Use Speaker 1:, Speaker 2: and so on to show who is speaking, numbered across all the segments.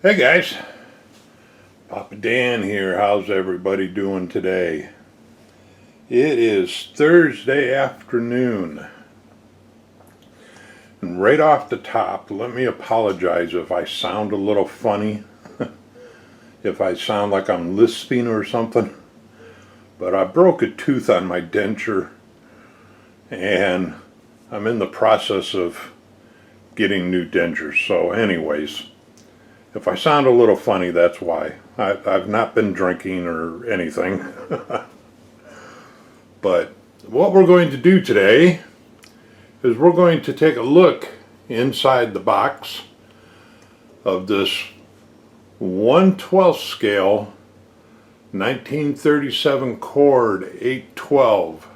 Speaker 1: Hey guys, Papa Dan here. How's everybody doing today? It is Thursday afternoon. And right off the top, let me apologize if I sound a little funny, if I sound like I'm lisping or something. But I broke a tooth on my denture and I'm in the process of getting new dentures. So anyways, if I sound a little funny, that's why. I've not been drinking or anything. But what we're going to do today is we're going to take a look inside the box of this 1/12 scale 1937 Cord 812,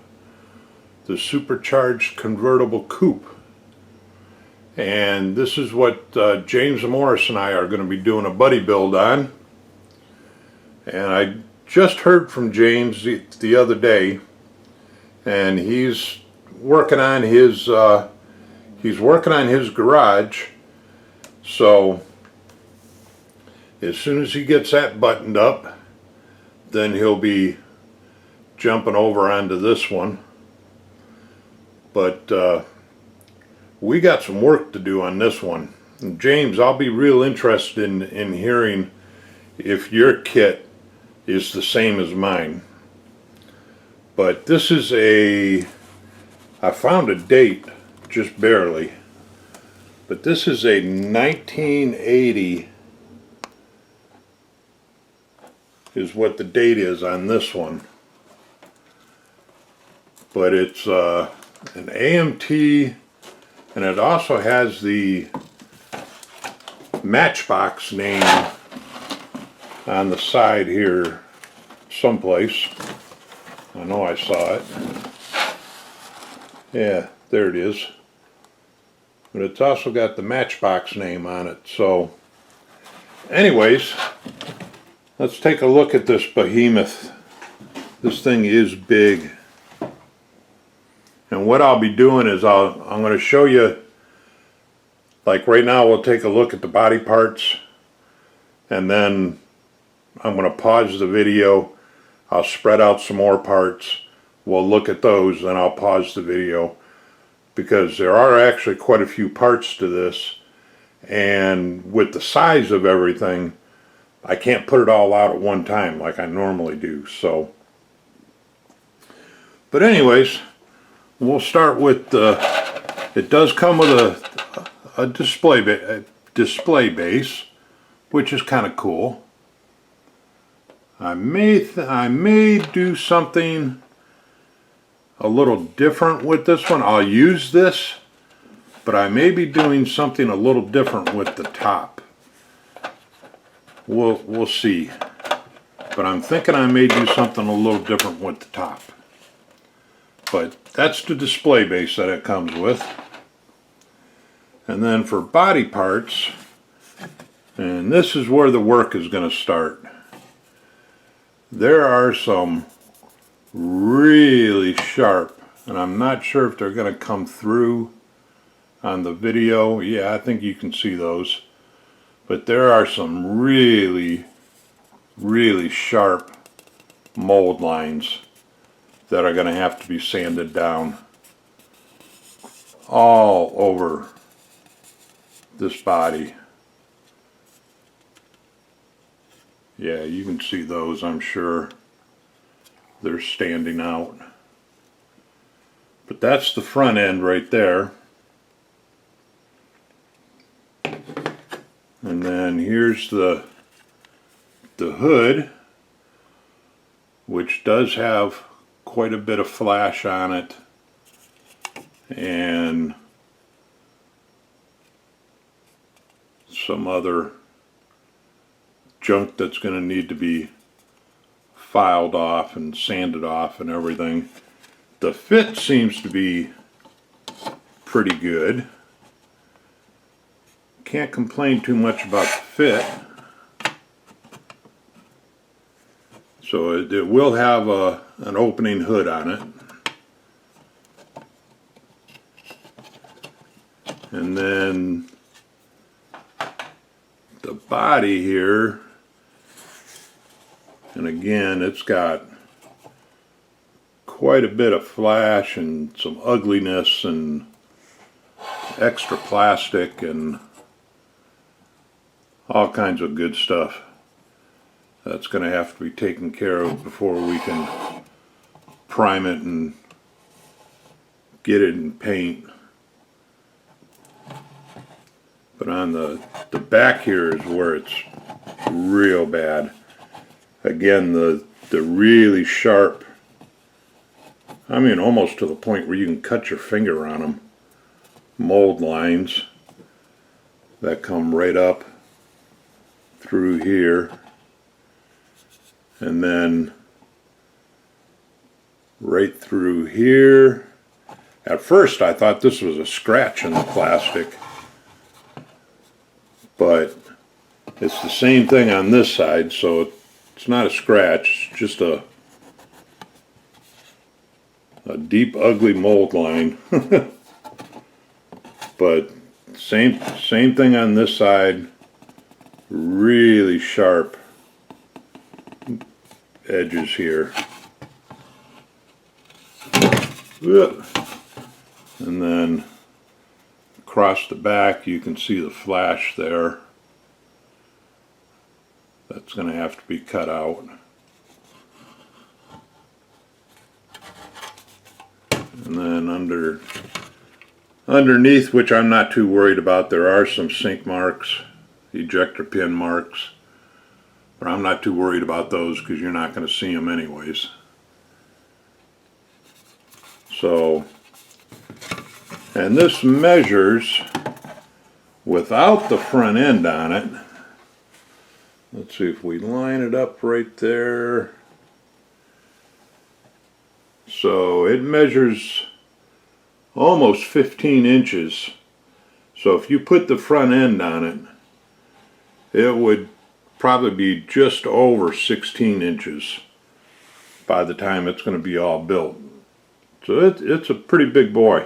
Speaker 1: the supercharged convertible coupe. And this is what James Morris and I are going to be doing a buddy build on. And I just heard from James the other day, and he's working on his garage. So as soon as he gets that buttoned up, then he'll be jumping over onto this one. But we got some work to do on this one. And James, I'll be real interested in hearing if your kit is the same as mine. But this is I found a date, just barely, but this is a 1980 is what the date is on this one. But it's an AMT, and it also has the Matchbox name on the side here someplace. I know I saw it. Yeah, there it is. But it's also got the Matchbox name on it. So anyways, let's take a look at this behemoth. This thing is big. And what I'll be doing is I'm going to show you, like right now we'll take a look at the body parts, and then I'm going to pause the video. I'll spread out some more parts. We'll look at those, then I'll pause the video, because there are actually quite a few parts to this, and with the size of everything, I can't put it all out at one time like I normally do. So, but anyways, we'll start with it does come with a display base, which is kind of cool. I may do something a little different with this one. I'll use this, but I may be doing something a little different with the top. We'll see. But I'm thinking I may do something a little different with the top. But that's the display base that it comes with. And then for body parts, and this is where the work is going to start. There are some really sharp, and I'm not sure if they're going to come through on the video. Yeah, I think you can see those. But there are some really, really sharp mold lines that are going to have to be sanded down all over this body. Yeah, you can see those, I'm sure. They're standing out. But that's the front end right there. And then here's the hood, which does have quite a bit of flash on it, and some other junk that's going to need to be filed off and sanded off and everything. The fit seems to be pretty good. Can't complain too much about the fit. So it will have an opening hood on it. And then the body here, and again, it's got quite a bit of flash and some ugliness and extra plastic and all kinds of good stuff. That's going to have to be taken care of before we can prime it and get it in paint. But on the back here is where it's real bad. Again, the really sharp, I mean almost to the point where you can cut your finger on them, mold lines that come right up through here, and then right through here. At first I thought this was a scratch in the plastic, but it's the same thing on this side, so it's not a scratch, it's just a deep ugly mold line. But same thing on this side, really sharp edges here. And then across the back you can see the flash there. That's going to have to be cut out. And then underneath, which I'm not too worried about, there are some sink marks, ejector pin marks, but I'm not too worried about those because you're not going to see them anyways. So, and this measures without the front end on it. Let's see if we line it up right there. So it measures almost 15 inches. So if you put the front end on it, it would probably be just over 16 inches by the time it's going to be all built. So it's a pretty big boy.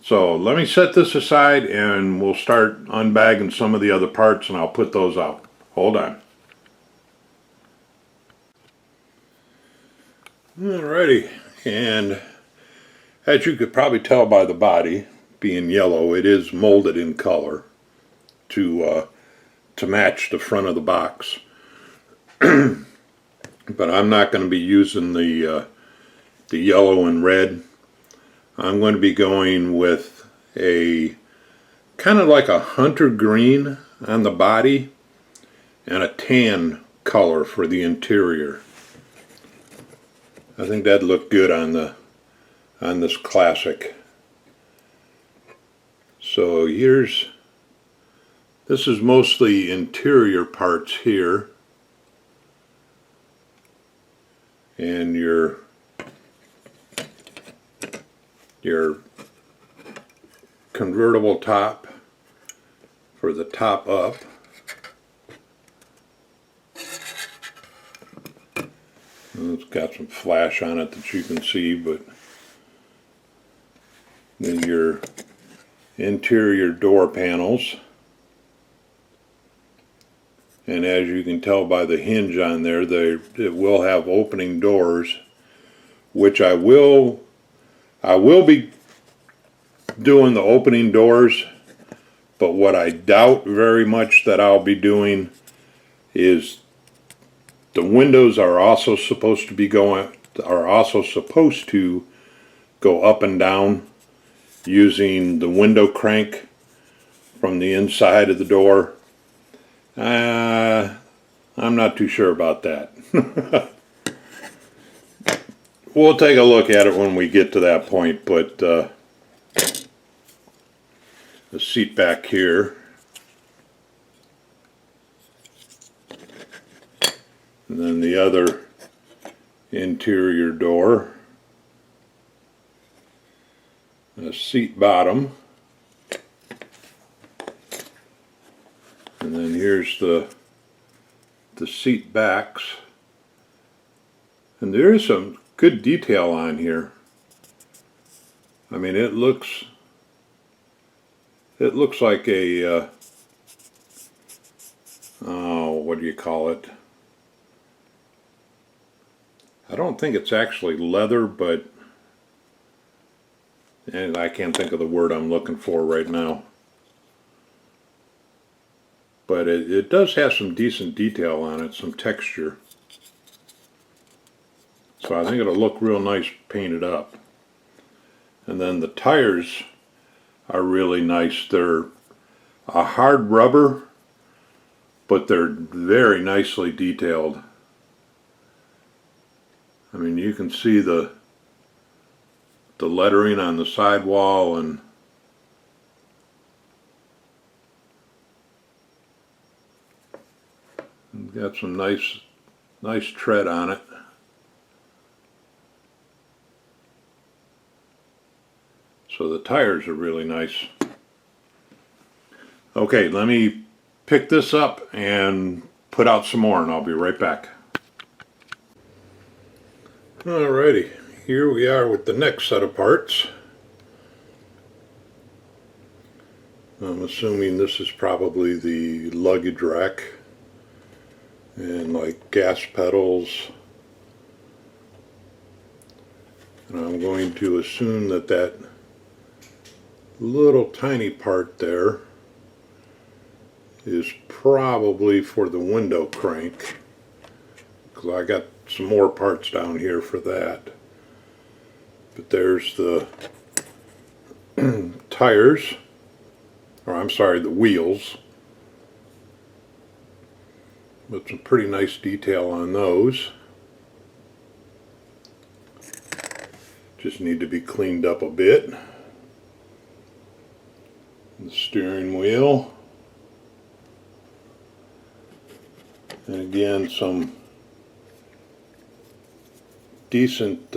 Speaker 1: So let me set this aside and we'll start unbagging some of the other parts and I'll put those out. Hold on. Alrighty, and as you could probably tell by the body being yellow, it is molded in color to match the front of the box. But I'm not going to be using the yellow and red. I'm going to be going with a kind of like a hunter green on the body and a tan color for the interior. I think that'd look good on this classic. So this is mostly interior parts here, and your convertible top for the top up. It's got some flash on it that you can see, but then your interior door panels, and as you can tell by the hinge on there, it will have opening doors, which I will be doing the opening doors, but what I doubt very much that I'll be doing is the windows are also supposed to go up and down using the window crank from the inside of the door. I'm not too sure about that. We'll take a look at it when we get to that point, but the seat back here, and then the other interior door, a seat bottom, and then here's the seat backs, and there is some good detail on here. I mean, it looks like a what do you call it? I don't think it's actually leather, but and I can't think of the word I'm looking for right now. But it does have some decent detail on it, some texture. So I think it'll look real nice painted up. And then the tires are really nice. They're a hard rubber, but they're very nicely detailed. I mean, you can see the lettering on the sidewall, and got some nice tread on it. So the tires are really nice. Okay, let me pick this up and put out some more, and I'll be right back. Alrighty, here we are with the next set of parts. I'm assuming this is probably the luggage rack, and like gas pedals. And I'm going to assume that that little tiny part there is probably for the window crank, because I got some more parts down here for that. But there's the tires, or I'm sorry, the wheels. But some pretty nice detail on those. Just need to be cleaned up a bit. The steering wheel. And again, some decent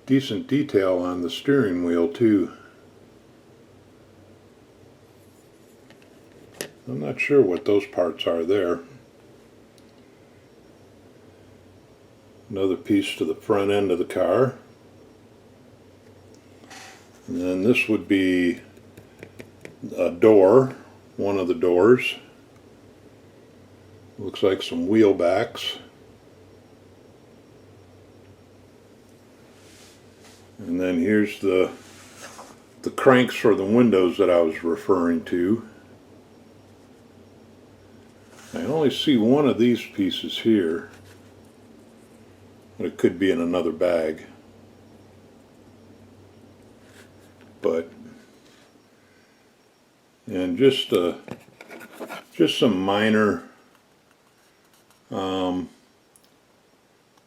Speaker 1: detail on the steering wheel too. I'm not sure what those parts are there. Another piece to the front end of the car. And then this would be a door, one of the doors. Looks like some wheel backs. And then here's the cranks for the windows that I was referring to. I only see one of these pieces here, but it could be in another bag. But, and just some minor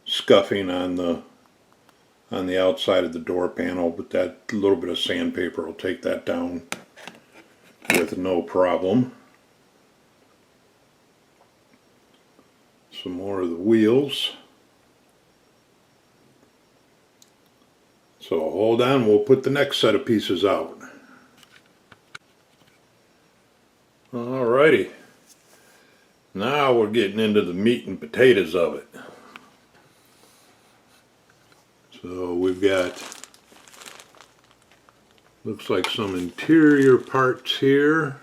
Speaker 1: scuffing on the outside of the door panel, but that little bit of sandpaper will take that down with no problem. Some more of the wheels. So hold on, we'll put the next set of pieces out. Alrighty. Now we're getting into the meat and potatoes of it. So we've got, looks like some interior parts here.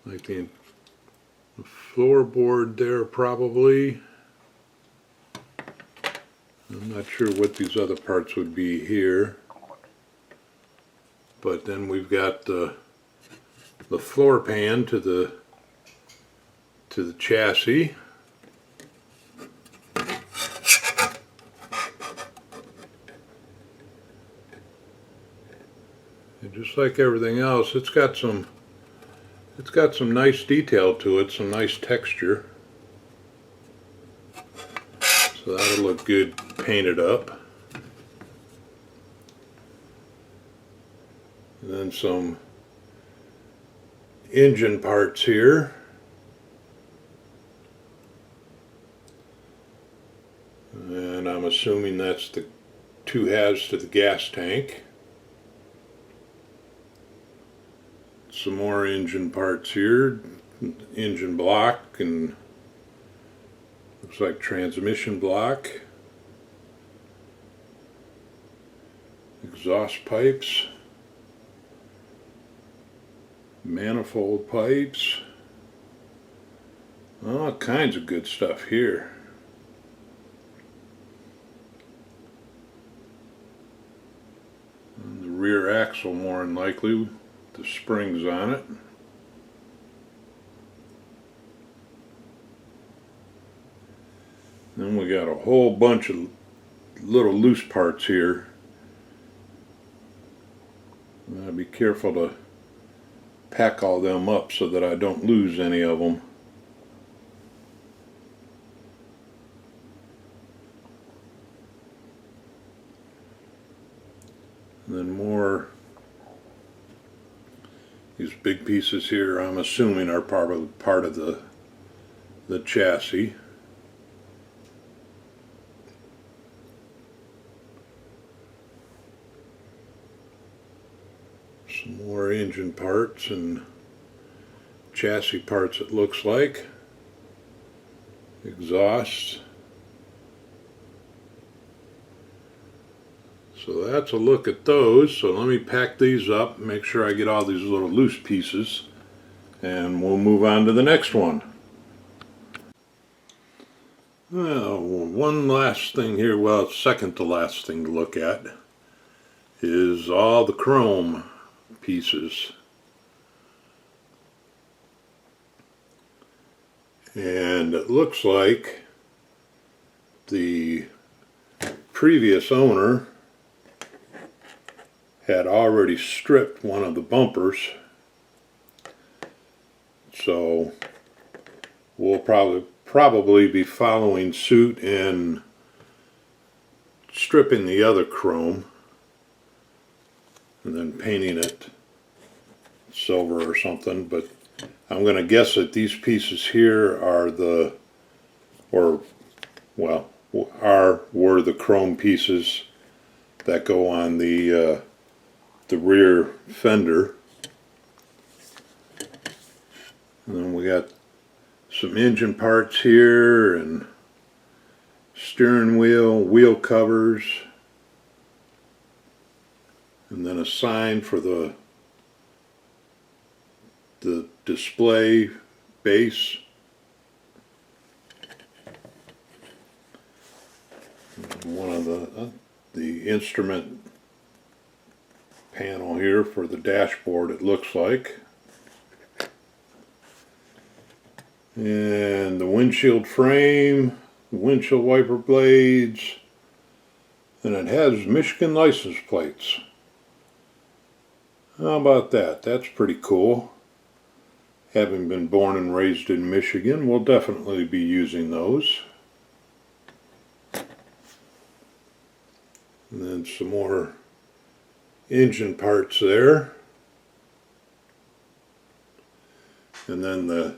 Speaker 1: Like the floorboard there probably. I'm not sure what these other parts would be here. But then we've got the floor pan to the chassis. And just like everything else, it's got some nice detail to it, some nice texture. So that'll look good painted up. And then some engine parts here. And I'm assuming that's the two halves to the gas tank. Some more engine parts here, engine block, and looks like transmission block, exhaust pipes, manifold pipes, all kinds of good stuff here. And the rear axle, more than likely, with the springs on it. Then we got a whole bunch of little loose parts here. I'll be careful to pack all them up so that I don't lose any of them. And then more, these big pieces here, I'm assuming are part of the chassis. Some more engine parts and chassis parts, it looks like. Exhausts. So that's a look at those. So let me pack these up, make sure I get all these little loose pieces, and we'll move on to the next one. Well, one last thing here, well, second to last thing to look at, is all the chrome pieces. And it looks like the previous owner had already stripped one of the bumpers, so we'll probably be following suit in stripping the other chrome and then painting it silver or something. But I'm going to guess that these pieces here are were the chrome pieces that go on the rear fender. And then we got some engine parts here and steering wheel covers, and then a sign for the display base. And one of the instrument panel here for the dashboard, it looks like. And the windshield frame, windshield wiper blades, and it has Michigan license plates. How about that? That's pretty cool. Having been born and raised in Michigan, we'll definitely be using those. And then some more engine parts there. And then the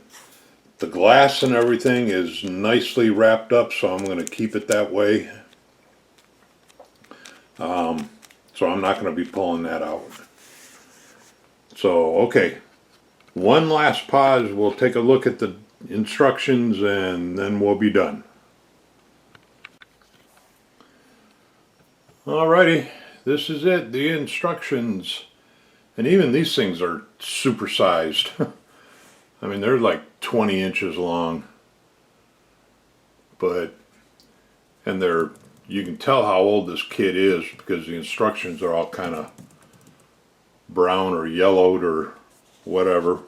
Speaker 1: glass and everything is nicely wrapped up, so I'm going to keep it that way. So I'm not going to be pulling that out. So, okay. One last pause. We'll take a look at the instructions and then we'll be done. Alrighty. This is it. The instructions. And even these things are supersized. I mean, they're like 20 inches long, and you can tell how old this kit is because the instructions are all kind of brown or yellowed or whatever.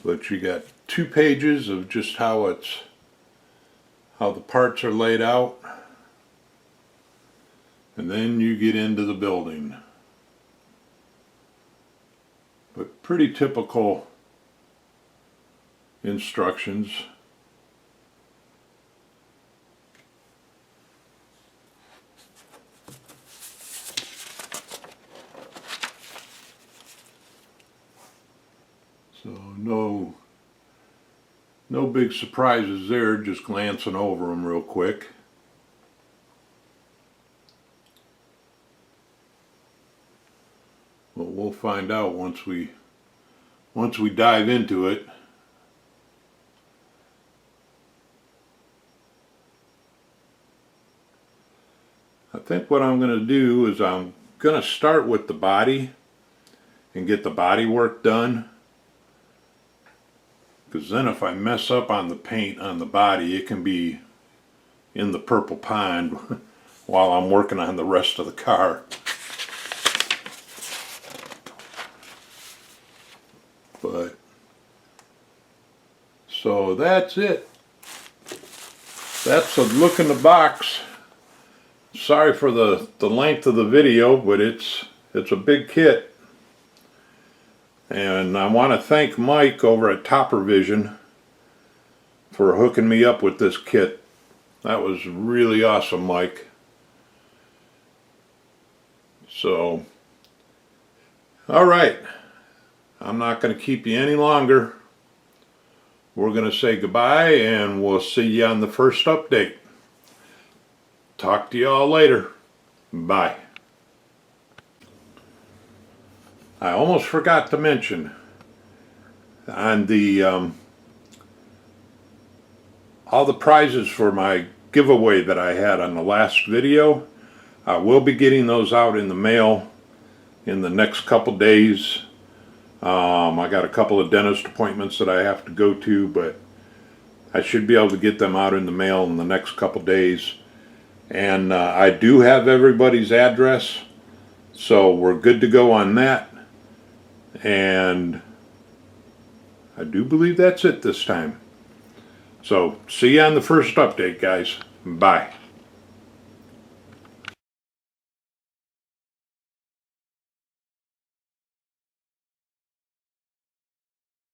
Speaker 1: But you got 2 pages of just how the parts are laid out, and then you get into the building. But pretty typical instructions. So no big surprises there, just glancing over them real quick. But we'll find out once we dive into it. think what I'm going to do is I'm going to start with the body and get the body work done, because then if I mess up on the paint on the body, it can be in the purple pond while I'm working on the rest of the car. But so that's it. That's a look in the box. Sorry for the length of the video, but it's a big kit. And I want to thank Mike over at Topper Vision for hooking me up with this kit. That was really awesome, Mike. So, alright. I'm not going to keep you any longer. We're going to say goodbye, and we'll see you on the first update. Talk to you all later. Bye. I almost forgot to mention on the all the prizes for my giveaway that I had on the last video. I will be getting those out in the mail in the next couple days. I got a couple of dentist appointments that I have to go to, but I should be able to get them out in the mail in the next couple days. And I do have everybody's address, so we're good to go on that. And I do believe that's it this time. So, see you on the first update, guys. Bye.